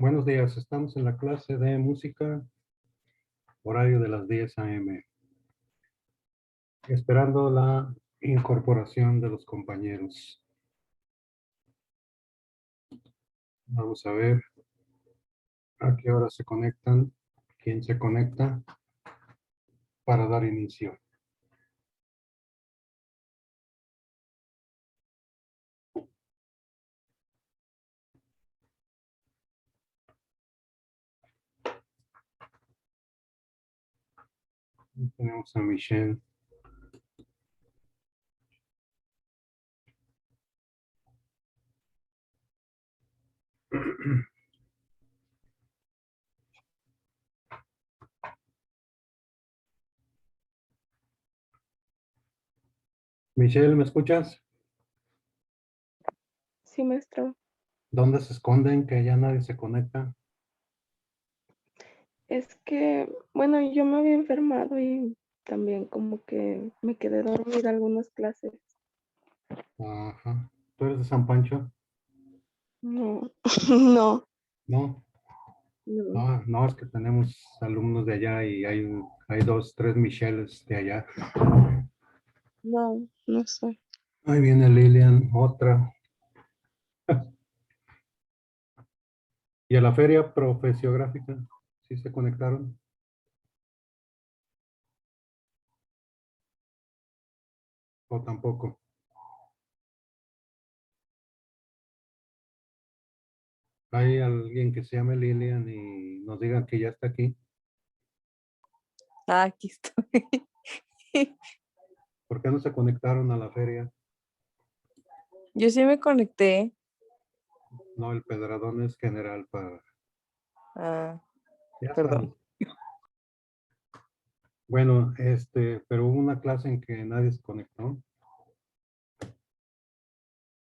Buenos días, estamos en la clase de música, horario de las 10 a.m. Esperando la incorporación de los compañeros. Vamos a ver a qué hora se conectan, quién se conecta para dar inicio. Tenemos a Michelle. Michelle, ¿me escuchas? Sí, maestro. ¿Dónde se esconden que ya nadie se conecta? Es que, bueno, yo me había enfermado y también como que me quedé dormida algunas clases. Ajá. ¿Tú eres de San Pancho? No, no, No. no, No, es que tenemos alumnos de allá y hay dos, tres Michelles de allá. no soy. Ahí viene Lilian, otra. ¿Y a la feria profesiográfica? ¿Sí se conectaron? ¿O tampoco? ¿Hay alguien que se llame Lilian y nos digan que ya está aquí? Aquí estoy. ¿Por qué no se conectaron a la feria? Yo sí me conecté. No, el Pedradón es general para... Ah, Ya perdón. estamos. Bueno, pero hubo una clase en que nadie se conectó.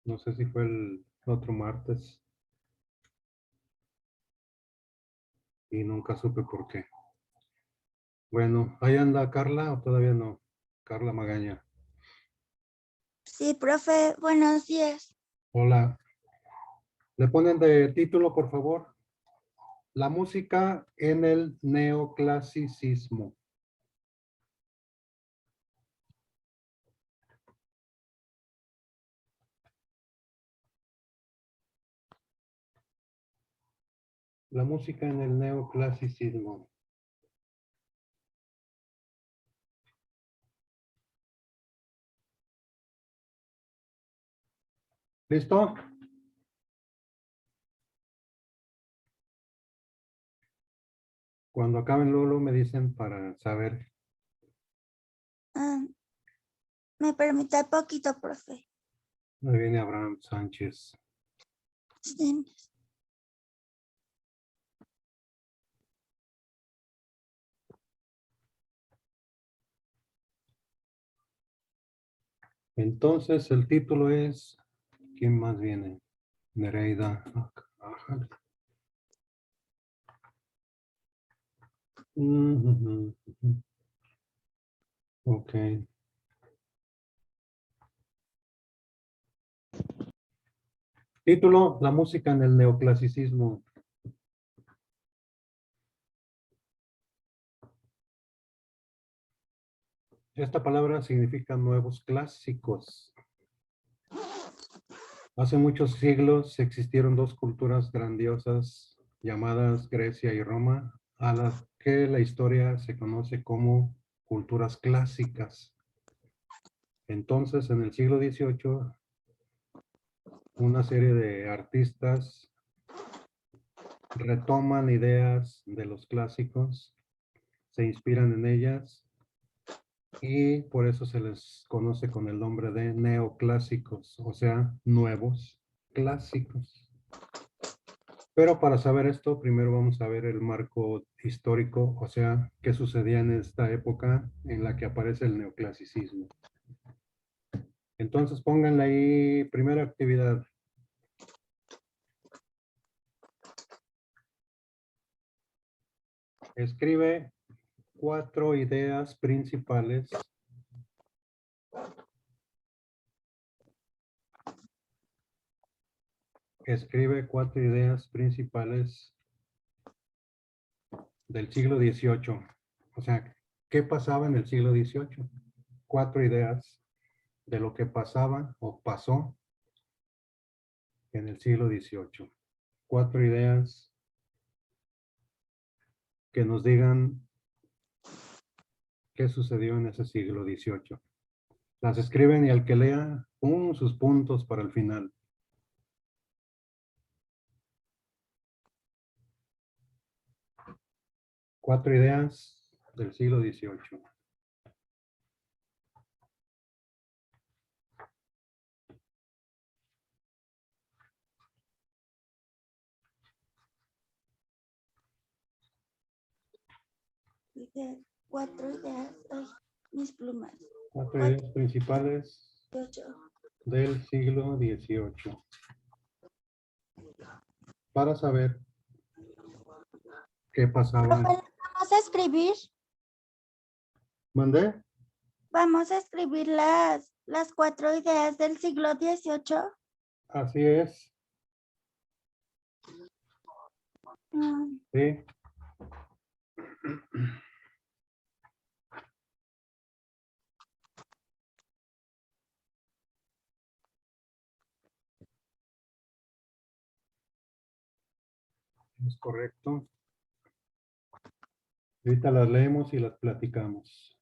No sé si fue el otro martes. Y nunca supe por qué. Bueno, ¿ahí anda Carla o todavía no? Carla Magaña. Sí, profe, buenos días. Hola. ¿Le ponen de título, por favor? La música en el neoclasicismo. La música en el neoclasicismo. ¿Listo? Cuando acaben Lolo me dicen para saber. ¿Me permite poquito, profe? Ahí viene Abraham Sánchez. Sí. Entonces el título es, ¿quién más viene? Nereida. Ajá. Ok. Título, la música en el neoclasicismo. Esta palabra significa nuevos clásicos. Hace muchos siglos existieron dos culturas grandiosas llamadas Grecia y Roma, a las que la historia se conoce como culturas clásicas. Entonces, en el siglo XVIII, una serie de artistas retoman ideas de los clásicos, se inspiran en ellas y por eso se les conoce con el nombre de neoclásicos, o sea, nuevos clásicos. Pero para saber esto, primero vamos a ver el marco histórico, o sea, qué sucedía en esta época en la que aparece el neoclasicismo. Entonces pónganle ahí primera actividad. Escribe 4 ideas principales del siglo XVIII. O sea, ¿qué pasaba en el siglo XVIII? 4 ideas de lo que pasaba o pasó en el siglo XVIII. 4 ideas que nos digan qué sucedió en ese siglo XVIII. Las escriben y al que lea, sus puntos para el final. Cuatro ideas del siglo XVIII. Cuatro ideas. Ay, mis plumas. 4 ideas principales 8. del siglo XVIII. Para saber qué pasaba. Vamos a escribir. ¿Mandé? Vamos a escribir las 4 ideas del siglo XVIII. Así es. Mm, Sí. Es correcto. Ahorita las leemos y las platicamos.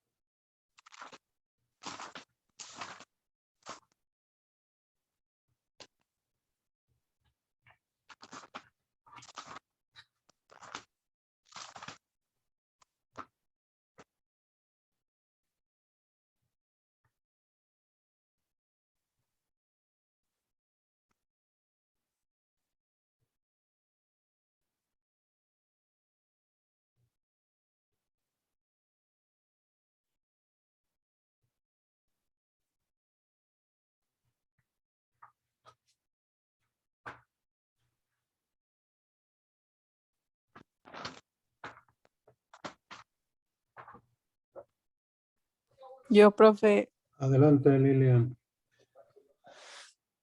Yo, profe, Adelante, Lilian.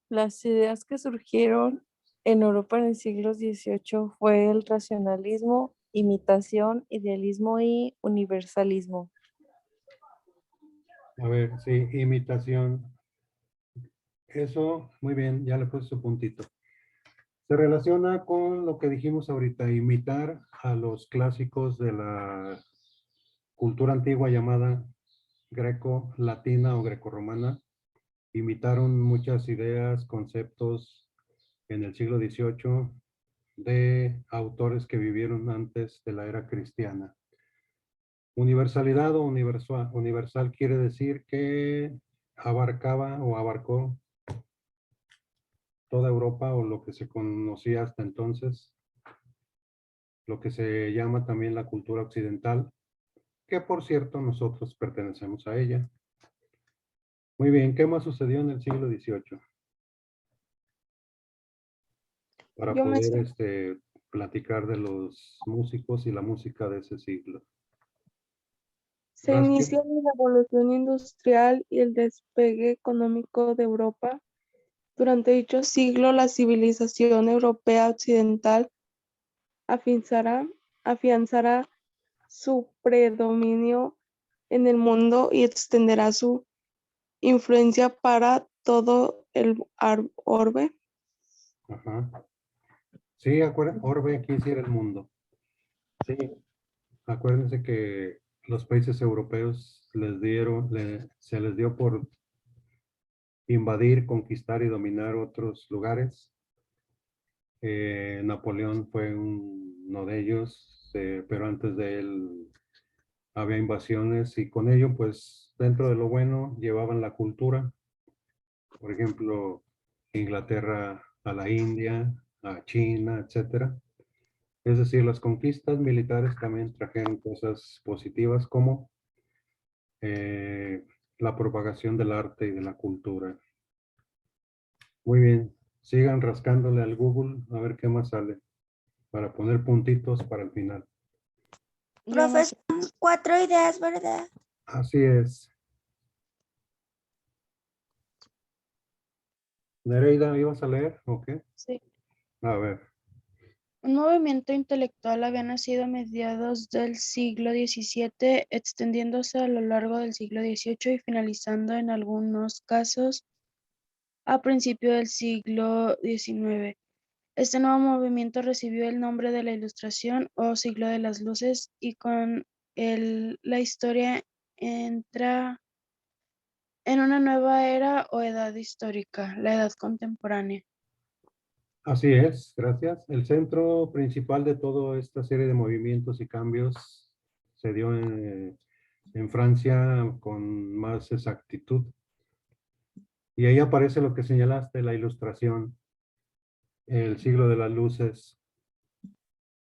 las ideas que surgieron en Europa en el siglo XVIII fue el racionalismo, imitación, idealismo y universalismo. A ver, sí, imitación. Eso, muy bien, ya le puse su puntito. Se relaciona con lo que dijimos ahorita, imitar a los clásicos de la cultura antigua llamada greco-latina o greco-romana. Imitaron muchas ideas, conceptos en el siglo XVIII de autores que vivieron antes de la era cristiana. Universalidad o universal quiere decir que abarcaba o abarcó toda Europa o lo que se conocía hasta entonces, lo que se llama también la cultura occidental, que por cierto nosotros pertenecemos a ella. Muy bien, ¿qué más sucedió en el siglo XVIII? Para Yo me poder platicar de los músicos y la música de ese siglo. Se Rasque. inicia la revolución industrial y el despegue económico de Europa. Durante dicho siglo, la civilización europea occidental afianzará su predominio en el mundo y extenderá su influencia para todo el orbe. Ajá. Sí, orbe quisiera el mundo. Sí, acuérdense que los países europeos se les dio por invadir, conquistar y dominar otros lugares. Napoleón fue uno de ellos, pero antes de él había invasiones y con ello, pues, dentro de lo bueno, llevaban la cultura. Por ejemplo, Inglaterra a la India, a China, etcétera. Es decir, las conquistas militares también trajeron cosas positivas como la propagación del arte y de la cultura. Muy bien, sigan rascándole al Google a ver qué más sale para poner puntitos para el final. Profe, son 4 ideas, ¿verdad? Así es. Nereida, ¿ibas a leer o qué? Sí. A ver. Un movimiento intelectual había nacido a mediados del siglo XVII, extendiéndose a lo largo del siglo XVIII y finalizando en algunos casos a principios del siglo XIX. Este nuevo movimiento recibió el nombre de la Ilustración o Siglo de las Luces y con él la historia entra en una nueva era o edad histórica, la edad contemporánea. Así es, gracias. El centro principal de toda esta serie de movimientos y cambios se dio en Francia con más exactitud. Y ahí aparece lo que señalaste, la Ilustración, el siglo de las luces.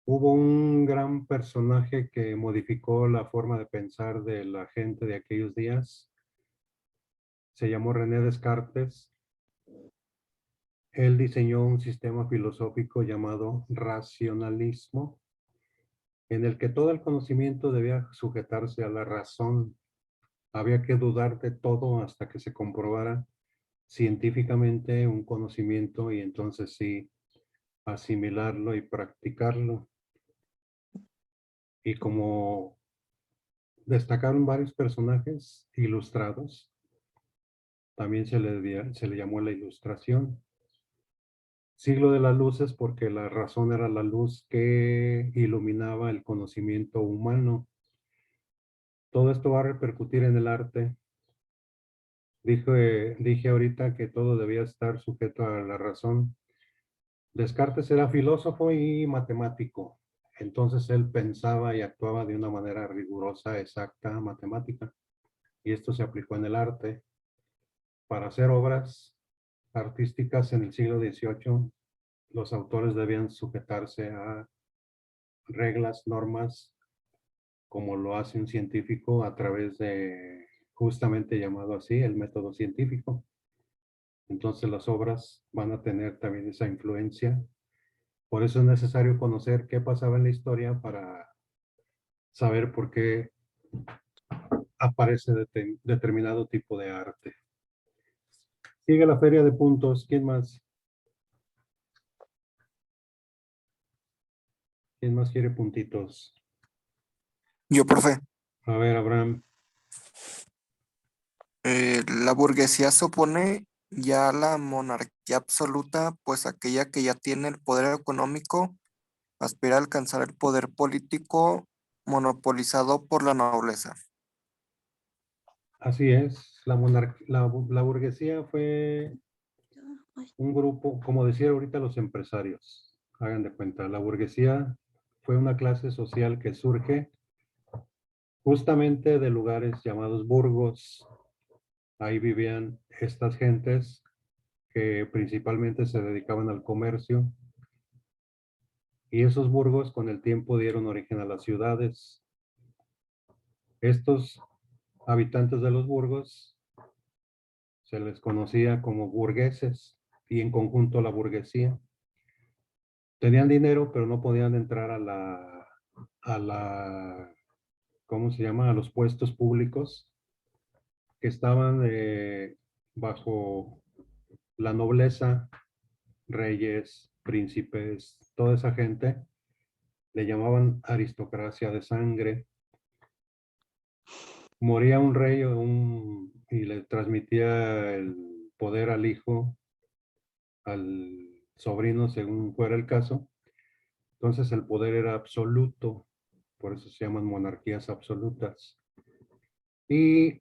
Hubo un gran personaje que modificó la forma de pensar de la gente de aquellos días. Se llamó René Descartes. Él diseñó un sistema filosófico llamado racionalismo, en el que todo el conocimiento debía sujetarse a la razón. Había que dudar de todo hasta que se comprobara científicamente un conocimiento y entonces sí asimilarlo y practicarlo. Y como destacaron varios personajes ilustrados, también se le llamó la Ilustración. Siglo de las luces porque la razón era la luz que iluminaba el conocimiento humano. Todo esto va a repercutir en el arte. Dije ahorita que todo debía estar sujeto a la razón. Descartes era filósofo y matemático. Entonces él pensaba y actuaba de una manera rigurosa, exacta, matemática. Y esto se aplicó en el arte. Para hacer obras artísticas en el siglo XVIII, los autores debían sujetarse a reglas, normas, como lo hace un científico a través de, justamente llamado así, el método científico. Entonces las obras van a tener también esa influencia. Por eso es necesario conocer qué pasaba en la historia para saber por qué aparece determinado tipo de arte. Sigue la feria de puntos. ¿Quién más? ¿Quién más quiere puntitos? Yo, profe, A ver, Abraham. la burguesía se opone ya a la monarquía absoluta, pues aquella que ya tiene el poder económico aspira a alcanzar el poder político monopolizado por la nobleza. Así es. La burguesía fue un grupo, como decía ahorita los empresarios. Hagan de cuenta, la burguesía fue una clase social que surge justamente de lugares llamados burgos. Ahí vivían estas gentes que principalmente se dedicaban al comercio. Y esos burgos con el tiempo dieron origen a las ciudades. Estos habitantes de los burgos se les conocía como burgueses y en conjunto la burguesía. Tenían dinero, pero no podían entrar ¿cómo se llama? A los puestos públicos que estaban bajo la nobleza, reyes, príncipes, toda esa gente. Le llamaban aristocracia de sangre. Moría un rey y le transmitía el poder al hijo, al sobrino, según fuera el caso. Entonces el poder era absoluto, por eso se llaman monarquías absolutas. Y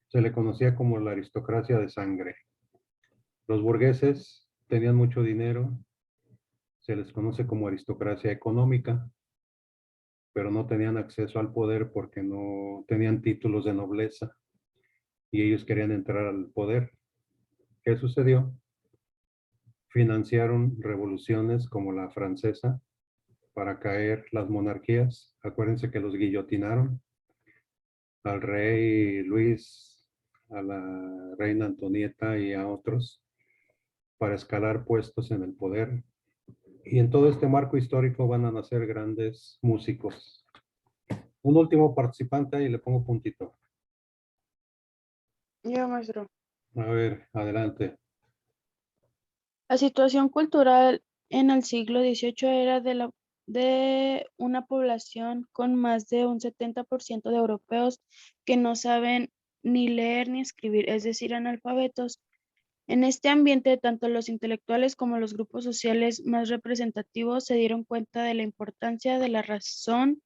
se le conocía como la aristocracia de sangre. Los burgueses tenían mucho dinero, se les conoce como aristocracia económica, pero no tenían acceso al poder porque no tenían títulos de nobleza y ellos querían entrar al poder. ¿Qué sucedió? Financiaron revoluciones como la francesa para caer las monarquías. Acuérdense que los guillotinaron al rey Luis, a la reina Antonieta y a otros para escalar puestos en el poder. Y en todo este marco histórico van a nacer grandes músicos. Un último participante y le pongo puntito. Yo, maestro. A ver, adelante. La situación cultural en el siglo XVIII era de una población con más de un 70% de europeos que no saben ni leer ni escribir, es decir, analfabetos. En este ambiente, tanto los intelectuales como los grupos sociales más representativos se dieron cuenta de la importancia de la razón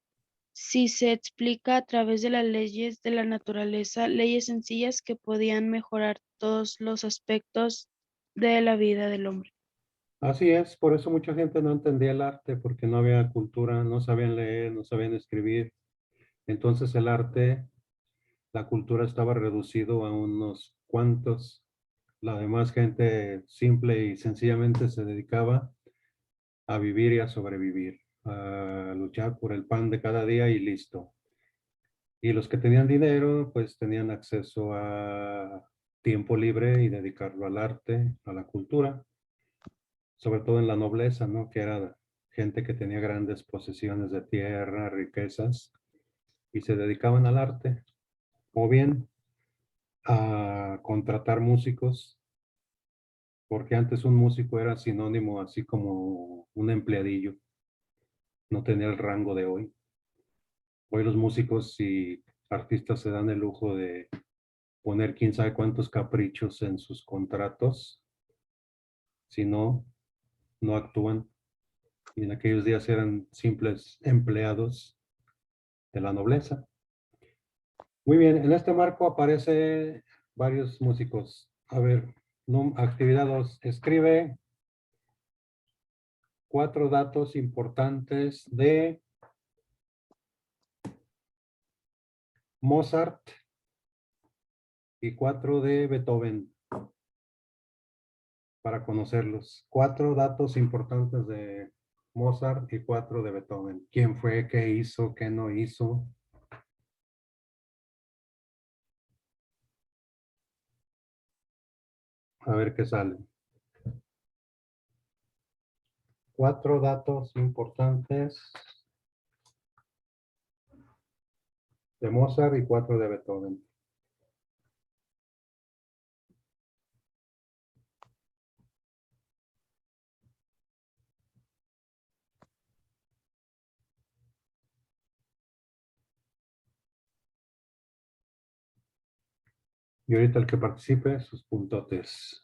si se explica a través de las leyes de la naturaleza, leyes sencillas que podían mejorar todos los aspectos de la vida del hombre. Así es, por eso mucha gente no entendía el arte, porque no había cultura, no sabían leer, no sabían escribir. Entonces el arte, la cultura estaba reducido a unos cuantos. La demás gente simple y sencillamente se dedicaba a vivir y a sobrevivir, a luchar por el pan de cada día y listo. Y los que tenían dinero, pues tenían acceso a tiempo libre y dedicarlo al arte, a la cultura, sobre todo en la nobleza, ¿no? Que era gente que tenía grandes posesiones de tierra, riquezas, y se dedicaban al arte, o bien a contratar músicos, porque antes un músico era sinónimo así como un empleadillo, no tenía el rango de hoy. Hoy los músicos y artistas se dan el lujo de poner quién sabe cuántos caprichos en sus contratos, si no, no actúan. Y en aquellos días eran simples empleados de la nobleza. Muy bien, en este marco aparece varios músicos. A ver, actividad 2. Escribe 4 datos importantes de Mozart y 4 de Beethoven para conocerlos. 4 datos importantes de Mozart y 4 de Beethoven. ¿Quién fue? ¿Qué hizo? ¿Qué no hizo? A ver qué sale. 4 datos importantes de Mozart y 4 de Beethoven. Y ahorita el que participe, sus puntotes.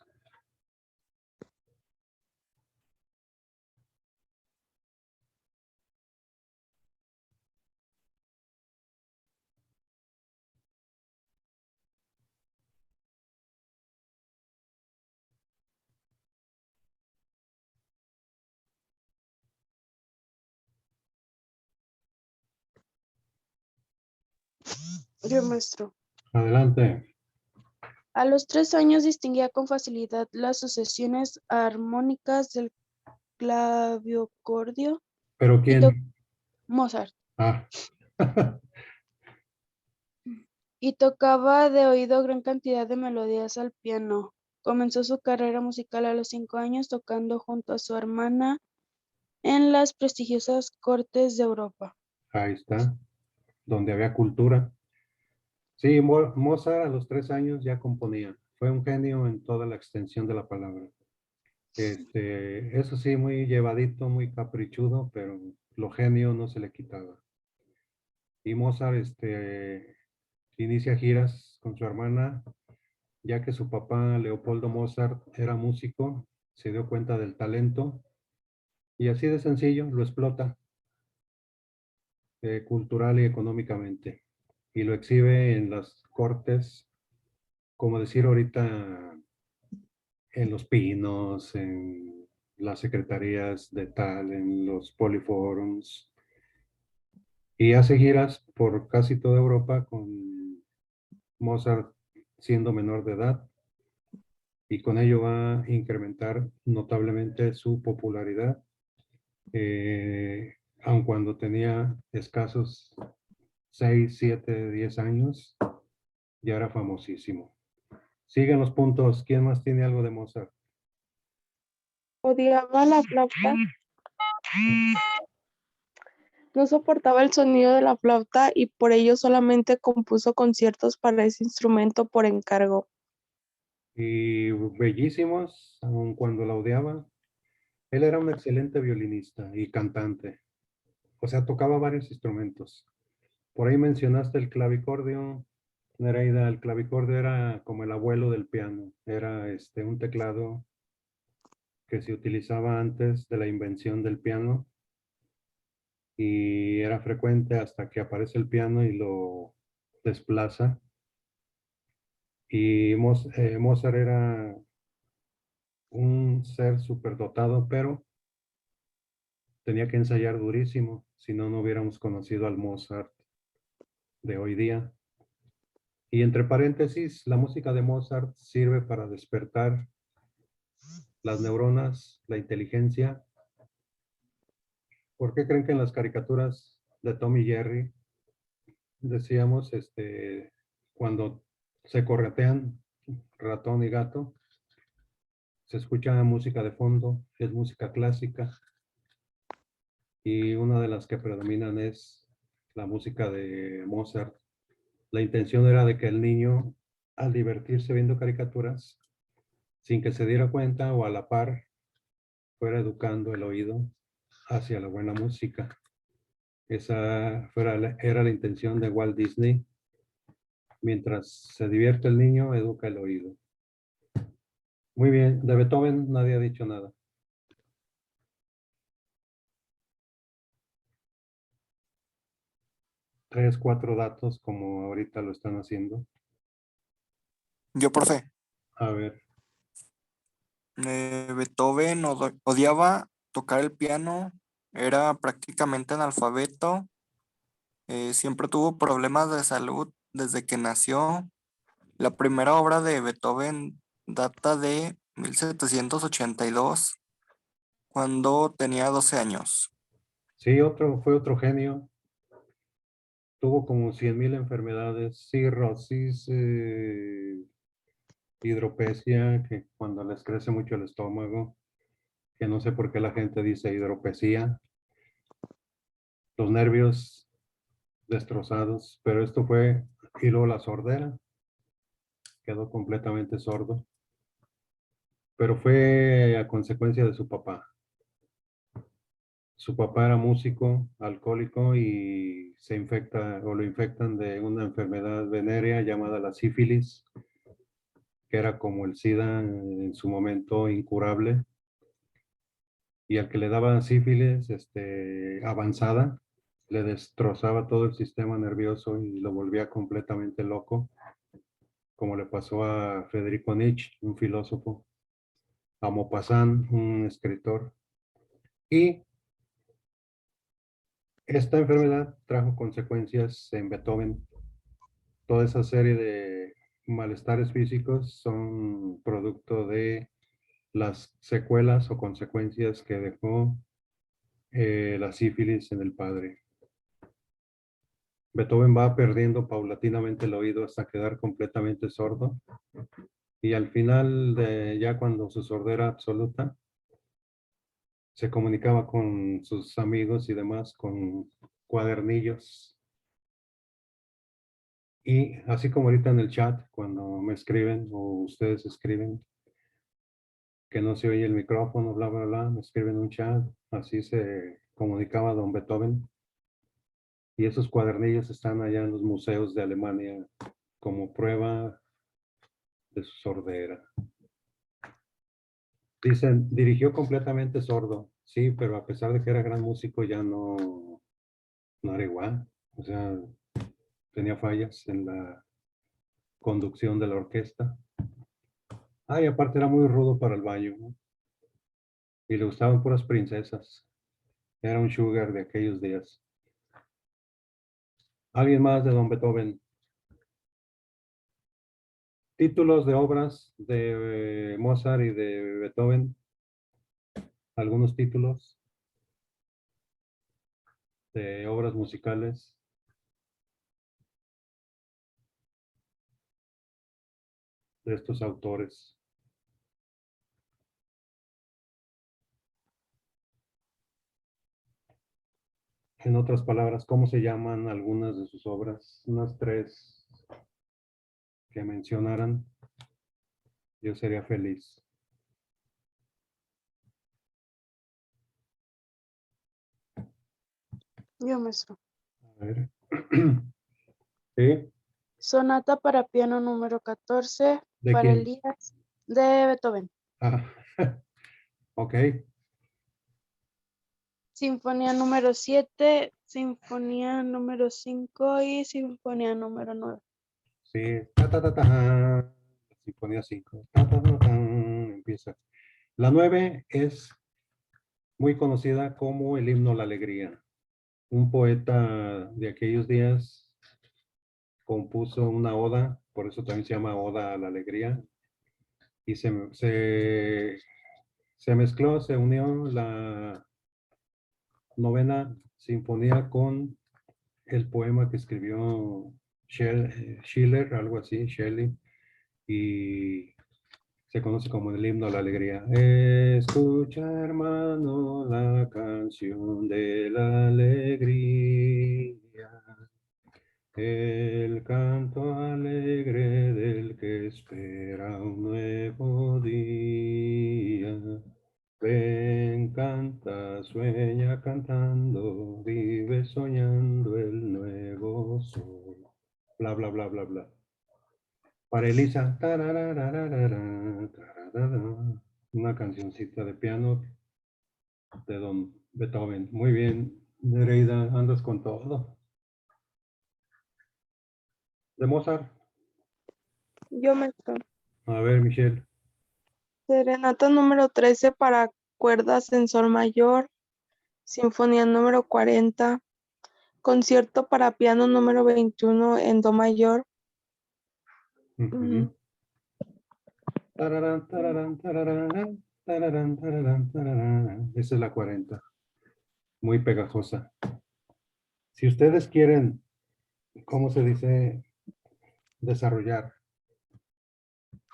Yo, maestro. Adelante. A los 3 años distinguía con facilidad las sucesiones armónicas del claviocordio ¿Pero y quién? Mozart, Ah. y tocaba de oído gran cantidad de melodías al piano. Comenzó su carrera musical a los 5 años tocando junto a su hermana en las prestigiosas cortes de Europa. Ahí está, donde había cultura. Sí, Mozart a los 3 años ya componía. Fue un genio en toda la extensión de la palabra. Eso sí, muy llevadito, muy caprichudo, pero lo genio no se le quitaba. Y Mozart inicia giras con su hermana, ya que su papá, Leopoldo Mozart, era músico, se dio cuenta del talento y así de sencillo lo explota cultural y económicamente. Y lo exhibe en las cortes, como decir ahorita, en los pinos, en las secretarías de tal, en los poliforums. Y hace giras por casi toda Europa con Mozart siendo menor de edad. Y con ello va a incrementar notablemente su popularidad, aun cuando tenía escasos 6, 7, 10 años, ya era famosísimo. Siguen los puntos. ¿Quién más tiene algo de Mozart? Odiaba la flauta. No soportaba el sonido de la flauta y por ello solamente compuso conciertos para ese instrumento por encargo. Y bellísimos, aun cuando la odiaba. Él era un excelente violinista y cantante. O sea, tocaba varios instrumentos. Por ahí mencionaste el clavicordio. Nereida, el clavicordio era como el abuelo del piano. Era un teclado que se utilizaba antes de la invención del piano y era frecuente hasta que aparece el piano y lo desplaza. Y Mozart era un ser superdotado, pero tenía que ensayar durísimo, si no, no hubiéramos conocido al Mozart de hoy día. Y entre paréntesis, la música de Mozart sirve para despertar las neuronas, la inteligencia. ¿Por qué creen que en las caricaturas de Tom y Jerry decíamos, cuando se corretean ratón y gato, se escucha música de fondo, es música clásica, y una de las que predominan es la música de Mozart. La intención era de que el niño, al divertirse viendo caricaturas, sin que se diera cuenta o a la par, fuera educando el oído hacia la buena música. Era la intención de Walt Disney. Mientras se divierte el niño, educa el oído. Muy bien, de Beethoven nadie ha dicho nada. 3, 4 datos como ahorita lo están haciendo. Yo, profe, A ver, Beethoven odiaba tocar el piano, era prácticamente analfabeto, siempre tuvo problemas de salud desde que nació. La primera obra de Beethoven data de 1782, cuando tenía 12 años. sí, fue otro genio. Tuvo como 100,000 enfermedades, cirrosis, hidropesia, que cuando les crece mucho el estómago, que no sé por qué la gente dice hidropesia, los nervios destrozados, pero esto fue, y luego la sordera, quedó completamente sordo, pero fue a consecuencia de su papá. Su papá era músico, alcohólico y se infecta o lo infectan de una enfermedad venérea llamada la sífilis, que era como el SIDA en su momento incurable. Y al que le daba sífilis avanzada, le destrozaba todo el sistema nervioso y lo volvía completamente loco, como le pasó a Federico Nietzsche, un filósofo, a Maupassant, un escritor. Y esta enfermedad trajo consecuencias en Beethoven. Toda esa serie de malestares físicos son producto de las secuelas o consecuencias que dejó la sífilis en el padre. Beethoven va perdiendo paulatinamente el oído hasta quedar completamente sordo. Y al final, ya cuando su sordera absoluta, se comunicaba con sus amigos y demás con cuadernillos. Y así como ahorita en el chat, cuando me escriben o ustedes escriben, que no se oye el micrófono, bla, bla, bla, me escriben un chat, así se comunicaba don Beethoven. Y esos cuadernillos están allá en los museos de Alemania como prueba de su sordera. Dicen, dirigió completamente sordo, sí, pero a pesar de que era gran músico ya no era igual. O sea, tenía fallas en la conducción de la orquesta. Ah, y aparte era muy rudo para el baño, ¿no? Y le gustaban puras princesas. Era un sugar de aquellos días. ¿Alguien más de don Beethoven? Títulos de obras de Mozart y de Beethoven. Algunos títulos de obras musicales de estos autores. En otras palabras, ¿cómo se llaman algunas de sus obras? Unas 3 que mencionaran. Yo sería feliz. Yo, maestro. A ver. Sí, Sonata para piano número 14 ¿de para quién? Elías de Beethoven. Ah, ok, Sinfonía número 7, sinfonía número 5 y sinfonía número 9. sí. Ta, ta, ta, ta. Sinfonía 5. Ta, ta, ta, tan. Empieza. La 9 es muy conocida como el himno a la alegría. Un poeta de aquellos días compuso una oda, por eso también se llama Oda a la Alegría, y se mezcló, se unió la novena sinfonía con el poema que escribió Schiller, algo así, Shelley, y se conoce como el himno a la alegría. Escucha, hermano, la canción de la alegría. El canto alegre del que espera un nuevo día. Ven, canta, sueña cantando, vive soñando el nuevo sol. Bla, bla, bla, bla, bla. Para Elisa, tararararara, tararara, una cancioncita de piano de Don Beethoven. Muy bien, Nereida, andas con todo. De Mozart. Yo, maestro. A ver, Michelle. Serenata número 13 para cuerdas en sol mayor, sinfonía número 40, concierto para piano número 21 en do mayor. Ujú. Tararán, tararán, tararán, tararán, tararán, tararán. Esa es la 40. Muy pegajosa. Si ustedes quieren, ¿cómo se dice? Desarrollar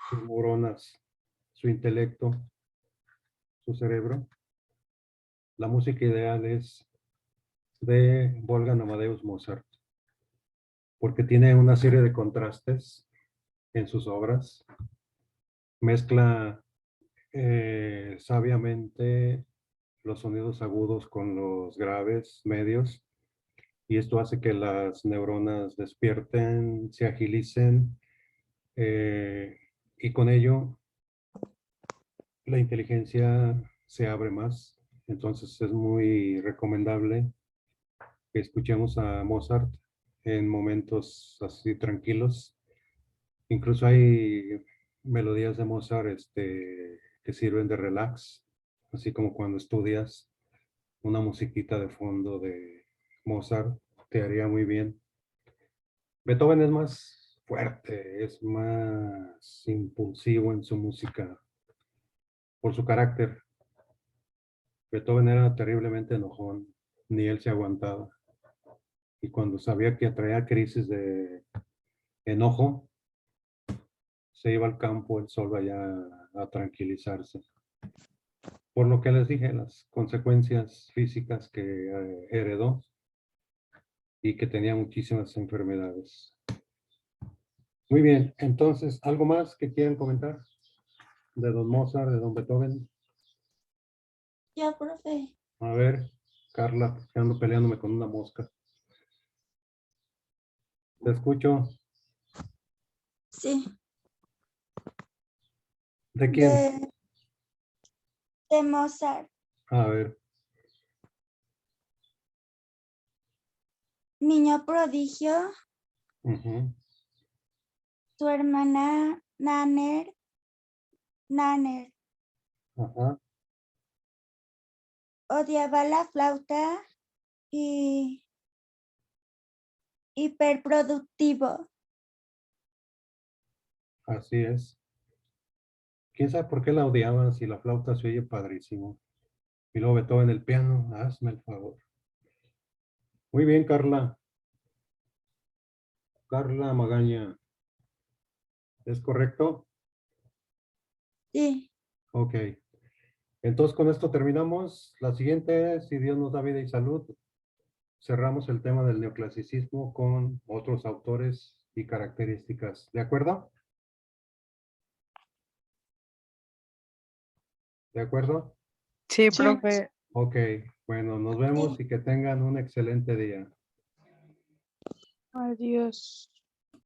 sus neuronas, su intelecto, su cerebro, la música ideal es de Wolfgang Amadeus Mozart, porque tiene una serie de contrastes en sus obras. Mezcla sabiamente los sonidos agudos con los graves medios, y esto hace que las neuronas despierten, se agilicen, y con ello la inteligencia se abre más. Entonces es muy recomendable que escuchemos a Mozart en momentos así tranquilos. Incluso hay melodías de Mozart que sirven de relax, así como cuando estudias una musiquita de fondo de Mozart, te haría muy bien. Beethoven es más fuerte, es más impulsivo en su música por su carácter. Beethoven era terriblemente enojón, ni él se aguantaba. Y cuando sabía que traía crisis de enojo, se iba al campo él solo allá a tranquilizarse. Por lo que les dije, las consecuencias físicas que heredó y que tenía muchísimas enfermedades. Muy bien, entonces, ¿algo más que quieran comentar de don Mozart, de don Beethoven? Yo, profe. A ver, Carla, que ando peleándome con una mosca. Te escucho. Sí. ¿De quién? De Mozart. A ver, Niño prodigio, ujú, su hermana Nanner, ajá, odiaba la flauta y hiperproductivo. así es. ¿Quién sabe por qué la odiaban si la flauta se oye padrísimo? Y luego Beethoven el piano, hazme el favor. Muy bien, Carla. Carla Magaña, ¿es correcto? Sí. Ok. Entonces con esto terminamos. La siguiente, si Dios nos da vida y salud, cerramos el tema del neoclasicismo con otros autores y características. ¿De acuerdo? ¿De acuerdo? Sí, Sí, profe. Ok, bueno, nos vemos y que tengan un excelente día. Adiós.